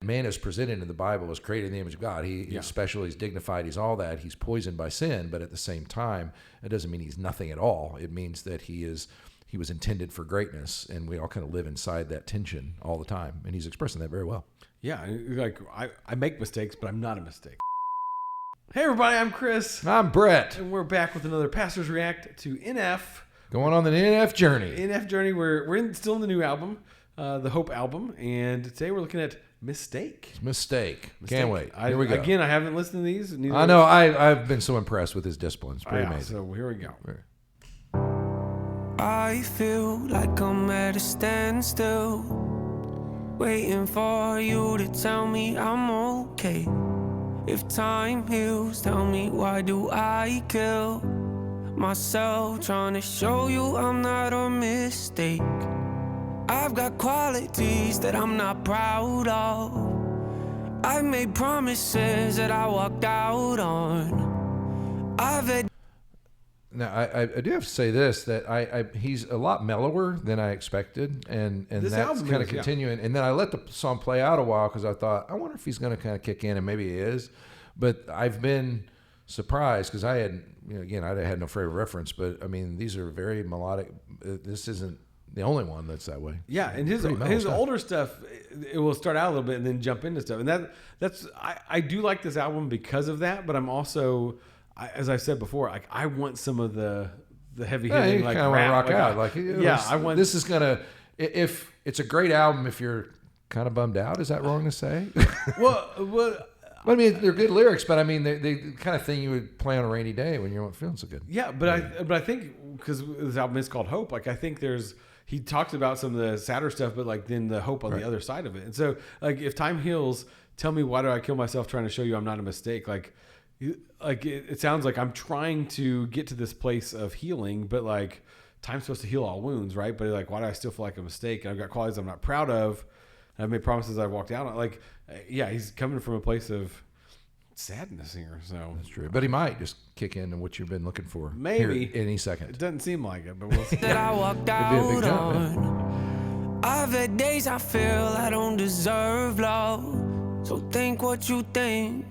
man is presented in the Bible as created in the image of God. He's special, he's dignified, he's all that. He's poisoned by sin, but at the same time, it doesn't mean he's nothing at all. It means that he was intended for greatness, and we all kind of live inside that tension all the time. And he's expressing that very well. Yeah, like I make mistakes, but I'm not a mistake. Hey everybody, I'm Chris. I'm Brett. And we're back with another Pastors React to NF. Going on the NF journey. NF journey. We're still in the new album, the Hope album, and today we're looking at Mistake. Mistake. Can't wait. Here we go. Again, I haven't listened to these. I know. I've been so impressed with his discipline. It's pretty amazing. So here we go. I feel like I'm at a standstill, waiting for you to tell me I'm okay. If time heals, tell me why do I kill myself trying to show you I'm not a mistake. I've got qualities that I'm not proud of. I've made promises that I walked out on. Now, I do have to say this, that he's a lot mellower than I expected, and that's kind of continuing. And then I let the song play out a while because I thought, I wonder if he's going to kind of kick in, and maybe he is. But I've been surprised because I had no frame of reference, but I mean, these are very melodic. This isn't the only one that's that way. Yeah, and his older stuff, it will start out a little bit and then jump into stuff. And I do like this album because of that, but I'm also... as I said before, like I want some of the heavy hitting, like kind of rap, rock out. I want. This is gonna. If it's a great album, if you're kind of bummed out, is that wrong to say? well, I mean, they're good lyrics, but I mean, they kind of thing you would play on a rainy day when you weren't feeling so good. Yeah, but I think because this album is called Hope, like I think he talks about some of the sadder stuff, but like then the hope on the other side of it. And so, like, if time heals, tell me why do I kill myself trying to show you I'm not a mistake, like it sounds like I'm trying to get to this place of healing, but like time's supposed to heal all wounds, right? But like, why do I still feel like a mistake? And I've got qualities I'm not proud of. And I've made promises I've walked out on. Like, yeah, he's coming from a place of sadness here. So that's true. But he might just kick in what you've been looking for. Maybe here any second. It doesn't seem like it, but we'll see. That I walked out on. I've had days I feel I don't deserve love. So think what you think.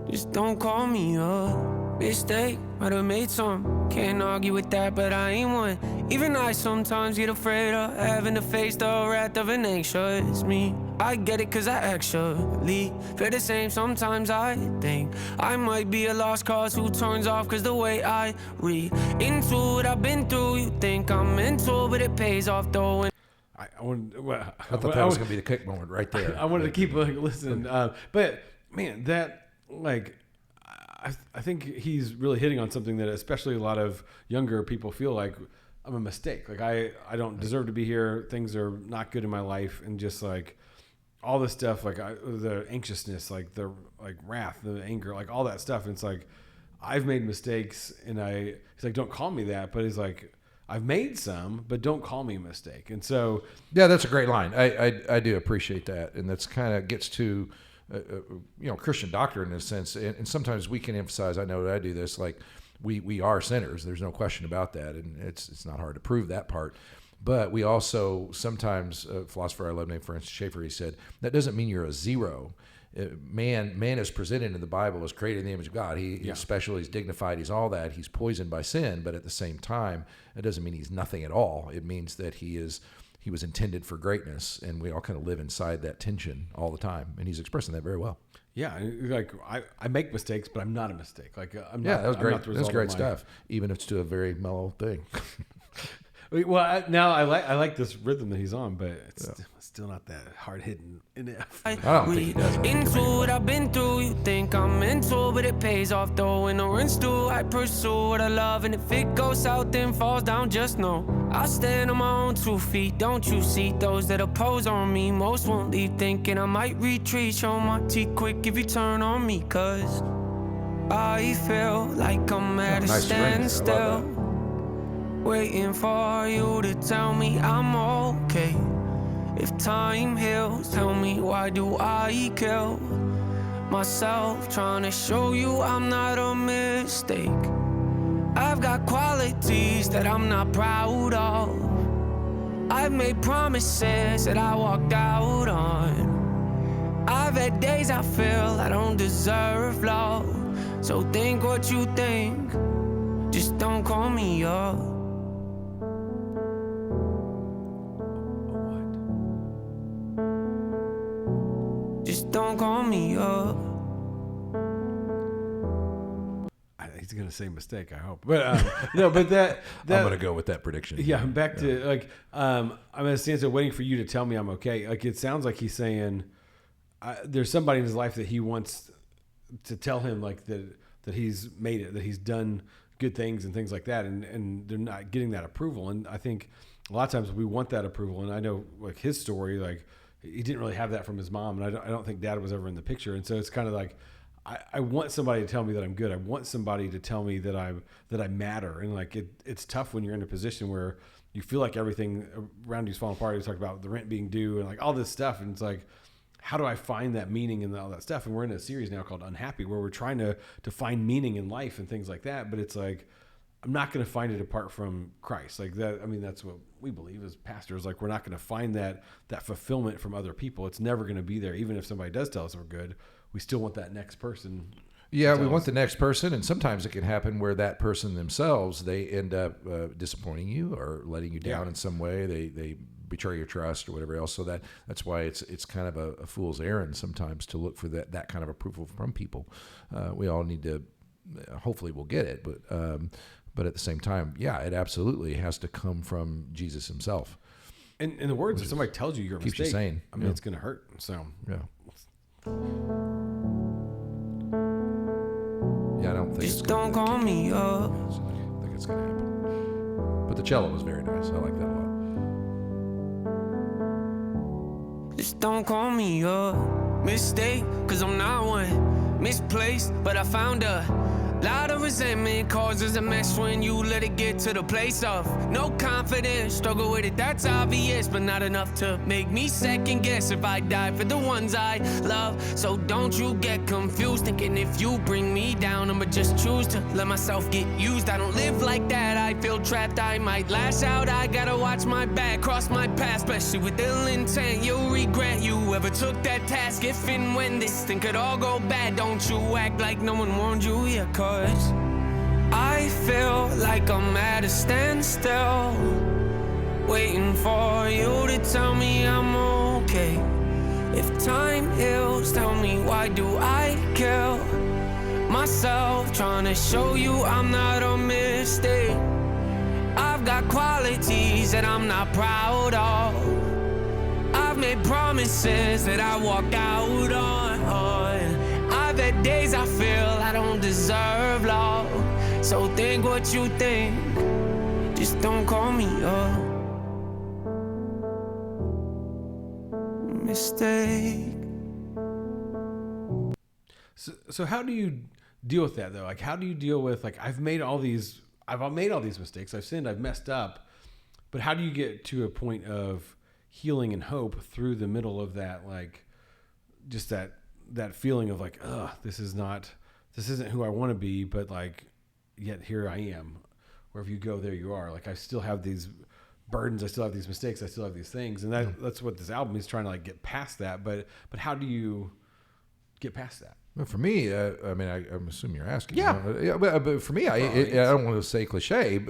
Just don't call me a mistake. Might have made some. Can't argue with that, but I ain't one. Even I sometimes get afraid of having to face the wrath of an anxious me. I get it cause I actually feel the same. Sometimes I think I might be a lost cause who turns off cause the way I read into what I've been through. You think I'm mental, but it pays off though. I thought that was going to be the kick moment right there. I wanted to keep listening. But man, that... like I think he's really hitting on something that especially a lot of younger people feel like I'm a mistake. Like I don't deserve to be here. Things are not good in my life, and just like all this stuff, like the anxiousness, like the wrath, the anger, like all that stuff. And it's like I've made mistakes, and he's like, don't call me that, but he's like, I've made some, but don't call me a mistake. And so yeah, that's a great line. I do appreciate that, and that's kind of gets to. Christian doctrine in a sense, and sometimes we can emphasize. I know that I do this. Like we are sinners. There's no question about that, and it's not hard to prove that part. But we also sometimes, a philosopher I love named Francis Schaeffer, he said that doesn't mean you're a zero. Man is presented in the Bible as created in the image of God. He's special. He's dignified. He's all that. He's poisoned by sin, but at the same time, it doesn't mean he's nothing at all. It means that he was intended for greatness, and we all kind of live inside that tension all the time. And he's expressing that very well. Yeah, like I make mistakes, but I'm not a mistake. Like that was great. That's great stuff. Even if it's to a very mellow thing. Well, I like this rhythm that he's on, but it's still not that hard hitting enough. I don't think he does. Into what I've been through, you think I'm mental, but it pays off though. When the rent's due, I pursue what I love, and if it goes south then falls down, just know I stand on my own 2 feet. Don't you see those that oppose on me? Most won't leave thinking I might retreat. Show my teeth quick if you turn on me, cause I feel like I'm at a standstill, waiting for you to tell me I'm okay. If time heals, tell me why do I kill myself trying to show you I'm not a mistake. I've got qualities that I'm not proud of. I've made promises that I walked out on. I've had days I feel I don't deserve love. So think what you think, just don't call me up. Just don't call me up. He's gonna say mistake, I hope. But no, but that I'm gonna go with that prediction. yeah, I'm back to like I'm in a stance of waiting for you to tell me I'm okay. Like it sounds like he's saying there's somebody in his life that he wants to tell him like that he's made it, that he's done good things and things like that, and they're not getting that approval. And I think a lot of times we want that approval. And I know like his story, like he didn't really have that from his mom, and I don't think dad was ever in the picture. And so it's kind of like I want somebody to tell me that I'm good. I want somebody to tell me that I matter. And like it's tough when you're in a position where you feel like everything around you's falling apart. You talk about the rent being due and like all this stuff, and it's like, how do I find that meaning in all that stuff? And we're in a series now called Unhappy, where we're trying to find meaning in life and things like that. But it's like, I'm not going to find it apart from Christ. Like that. I mean, that's what we believe as pastors. Like we're not going to find that fulfillment from other people. It's never going to be there. Even if somebody does tell us we're good, we still want that next person. Yeah, we want the next person, and sometimes it can happen where that person themselves, they end up disappointing you or letting you down in some way. They betray your trust or whatever else. So that's why it's kind of a fool's errand sometimes to look for that kind of approval from people. We all need to, hopefully we'll get it, but at the same time, yeah, it absolutely has to come from Jesus himself. And in the words, if somebody tells you you're a keeps mistake, you sane. I mean, it's going to hurt. So yeah. Yeah, I don't think just don't call me up. I don't think it's going to happen. But the cello was very nice. I like that a lot. Just don't call me up. Mistake, cause I'm not one. Misplaced, but I found a lot of resentment causes a mess when you let it get to the place of no confidence. Struggle with it, that's obvious, but not enough to make me second guess if I die for the ones I love. So don't you get confused, thinking if you bring me down, I'ma just choose to let myself get used. I don't live like that, I feel trapped, I might lash out. I gotta watch my back, cross my path, especially with ill intent. You'll regret you ever took that task. If and when this thing could all go bad, don't you act like no one warned you, yeah, cause I feel like I'm at a standstill, waiting for you to tell me I'm okay. If time heals, tell me why do I kill myself trying to show you I'm not a mistake. I've got qualities that I'm not proud of. I've made promises that I walk out on. I've had days I feel I don't deserve love. So think what you think, just don't call me up. Mistake. So how do you deal with that though? Like how do you deal with like I've made all these mistakes, I've sinned, I've messed up, but how do you get to a point of healing and hope through the middle of that, like just that feeling of like, this isn't who I want to be, but like yet here I am. Wherever you go, there you are. Like I still have these burdens, I still have these mistakes, I still have these things, and that's what this album is trying to like get past that. But how do you get past that? Well, for me, I mean, I'm assuming you're asking. Yeah. But for me, I don't want to say cliche,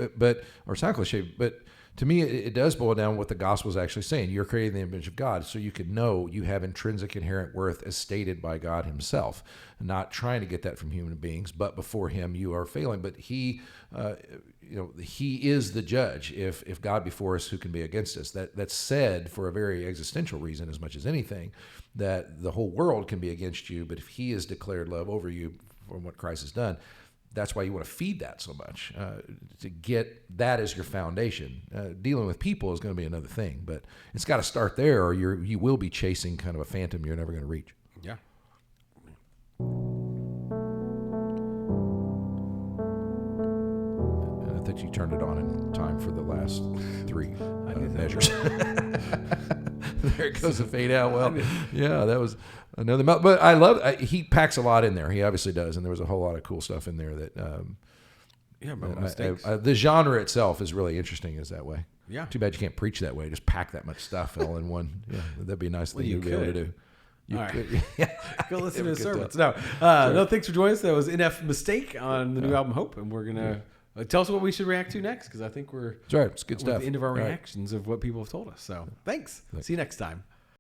or sound cliche, but to me, it does boil down to what the gospel is actually saying. You're created in the image of God, so you can know you have intrinsic inherent worth as stated by God himself. Not trying to get that from human beings, but before him you are failing. But he is the judge. If God be for us, who can be against us? That's said for a very existential reason as much as anything, that the whole world can be against you, but if he has declared love over you from what Christ has done, that's why you want to feed that so much, to get that as your foundation. Dealing with people is going to be another thing, but it's got to start there, or you will be chasing kind of a phantom you're never going to reach. Yeah. And I think you turned it on in time for the last three measures. There it goes to fade out. Well, yeah, that was another. But I love. He packs a lot in there. He obviously does, and there was a whole lot of cool stuff in there that. The genre itself is really interesting. Is that way? Yeah. Too bad you can't preach that way. Just pack that much stuff all in one. Yeah, that'd be a nice thing to be able to do. You All right. could, Go listen to his Have a sermons. good No, thanks for joining us. That was NF Mistake on the new album Hope, and we're gonna tell us what we should react to next because I think we're That's right. It's good at stuff. the end of our All right. reactions of what people have told us. So thanks. See you next time.